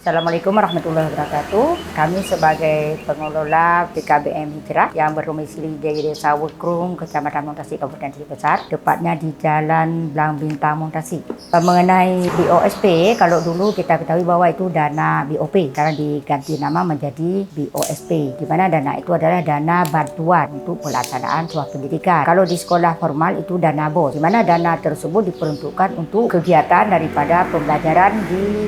Assalamualaikum warahmatullahi wabarakatuh. Kami sebagai pengelola PKBM Hijrah yang berdomisili di Desa Wekrum, Kecamatan Montasi, Kabupaten Aceh Besar, tepatnya di Jalan Blang Bintang Montasi. Mengenai BOSP, kalau dulu kita ketahui bahwa itu dana BOP, sekarang diganti nama menjadi BOSP, di mana dana itu adalah dana bantuan untuk pelaksanaan suatu pendidikan. Kalau di sekolah formal itu dana BOS, di mana dana tersebut diperuntukkan untuk kegiatan daripada pembelajaran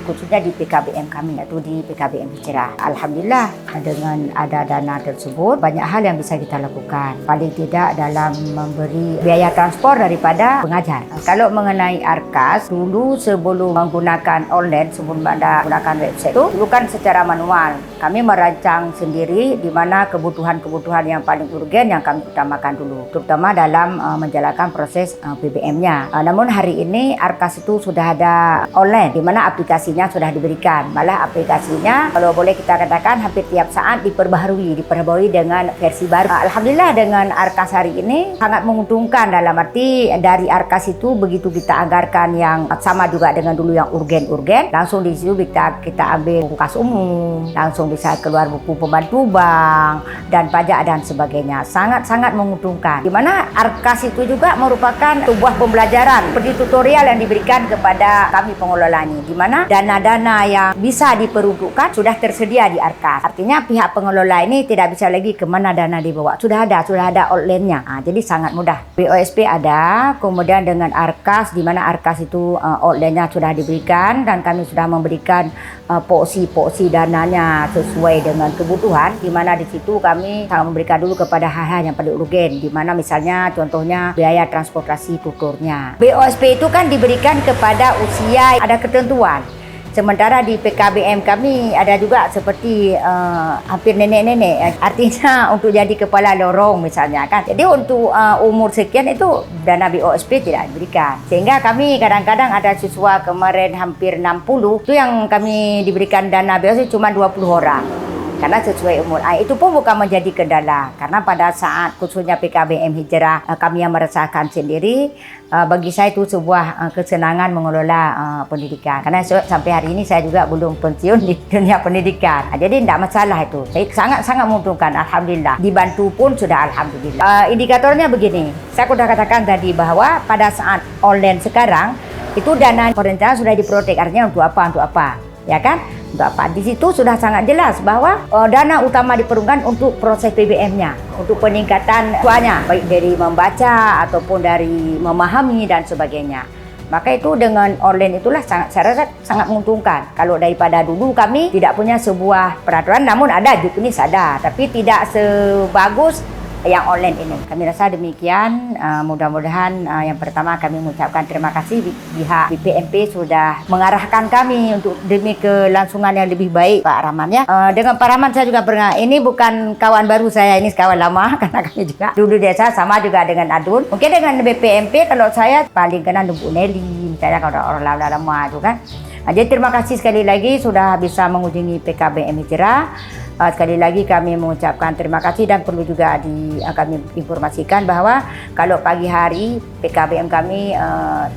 khususnya di PKBM kami, yaitu di PKBM Hijrah. Alhamdulillah, dengan ada dana tersebut banyak hal yang bisa kita lakukan, paling tidak dalam memberi biaya transport daripada pengajar. Kalau mengenai ARKAS, dulu sebelum menggunakan online, sebelum ada menggunakan website itu, dulu kan secara manual kami merancang sendiri di mana kebutuhan-kebutuhan yang paling urgen yang kami utamakan dulu, terutama dalam menjalankan proses PBM-nya. Namun hari ini ARKAS itu sudah ada online, di mana aplikasinya sudah diberikan. Malah aplikasinya kalau boleh kita katakan hampir tiap saat diperbaharui dengan versi baru. Alhamdulillah, dengan ARKAS hari ini sangat menguntungkan, dalam arti dari ARKAS itu begitu kita anggarkan yang sama juga dengan dulu yang urgen-urgen, langsung di situ kita ambil buku kas umum, langsung bisa keluar buku pembantu bank dan pajak dan sebagainya. Sangat-sangat menguntungkan. Di mana ARKAS itu juga merupakan sebuah pembelajaran seperti tutorial yang diberikan kepada kami pengelolanya, di mana dana-dana yang bisa diperuntukkan sudah tersedia di ARKAS. Artinya pihak pengelola ini tidak bisa lagi kemana dana dibawa. Sudah ada outline-nya. Jadi sangat mudah. BOSP ada, kemudian dengan ARKAS, di mana ARKAS itu outline-nya sudah diberikan dan kami sudah memberikan porsi dananya sesuai dengan kebutuhan, di mana di situ kami sangat memberikan dulu kepada hal-hal yang paling urgen, di mana misalnya contohnya biaya transportasi tutornya. BOSP itu kan diberikan kepada usia ada ketentuan. Sementara di PKBM kami ada juga seperti hampir nenek-nenek, artinya untuk jadi kepala lorong misalnya kan. Jadi untuk umur sekian itu dana BOSP tidak diberikan. Sehingga kami kadang-kadang ada siswa kemarin hampir 60, itu yang kami diberikan dana BOSP cuma 20 orang. Karena sesuai umur. Itu pun bukan menjadi kendala, karena pada saat khususnya PKBM Hijrah kami yang merasakan sendiri, bagi saya itu sebuah kesenangan mengelola pendidikan. Karena sampai hari ini saya juga belum pensiun di dunia pendidikan. Jadi tidak masalah itu. Saya sangat menguntungkan, alhamdulillah. Dibantu pun sudah alhamdulillah. Indikatornya begini, saya sudah katakan tadi bahwa pada saat online sekarang itu dana perencanaan sudah diprotek, artinya untuk apa, ya kan? Untuk apa? Di situ sudah sangat jelas bahwa dana utama diperlukan untuk proses PBM-nya, untuk peningkatan suanya, baik dari membaca ataupun dari memahami dan sebagainya. Maka itu dengan online itulah saya rasa sangat menguntungkan. Kalau daripada dulu kami tidak punya sebuah peraturan, namun ada juknis ada, tapi tidak sebagus yang online ini. Kami rasa demikian. Mudah-mudahan yang pertama kami mengucapkan terima kasih pihak BPMP sudah mengarahkan kami untuk demi kelangsungan yang lebih baik, Pak Rahman ya. Dengan Pak Rahman saya juga pernah, ini bukan kawan baru saya, ini kawan lama karena kami juga dulu desa sama juga dengan Adun. Mungkin dengan BPMP kalau saya paling kenal Bu Nelly, misalnya kalau orang lama itu kan. Jadi terima kasih sekali lagi sudah bisa mengunjungi PKBM Hijrah. Sekali lagi kami mengucapkan terima kasih, dan perlu juga kami informasikan bahwa kalau pagi hari PKBM kami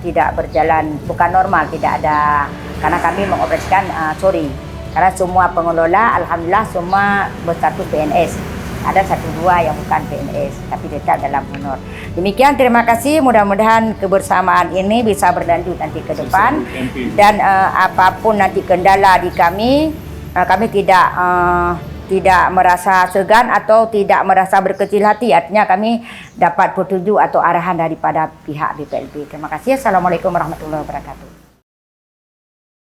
tidak berjalan, bukan normal, tidak ada, karena kami mengoperasikan sore. Karena semua pengelola alhamdulillah semua berstatus PNS. Ada 1-2 yang bukan PNS tapi tetap dalam honor. Demikian, terima kasih. Mudah-mudahan kebersamaan ini bisa berlanjut nanti ke depan, dan apapun nanti kendala di kami tidak merasa segan atau tidak merasa berkecil hati. Artinya kami dapat petunjuk atau arahan daripada pihak BPLP. Terima kasih. Assalamualaikum warahmatullahi wabarakatuh.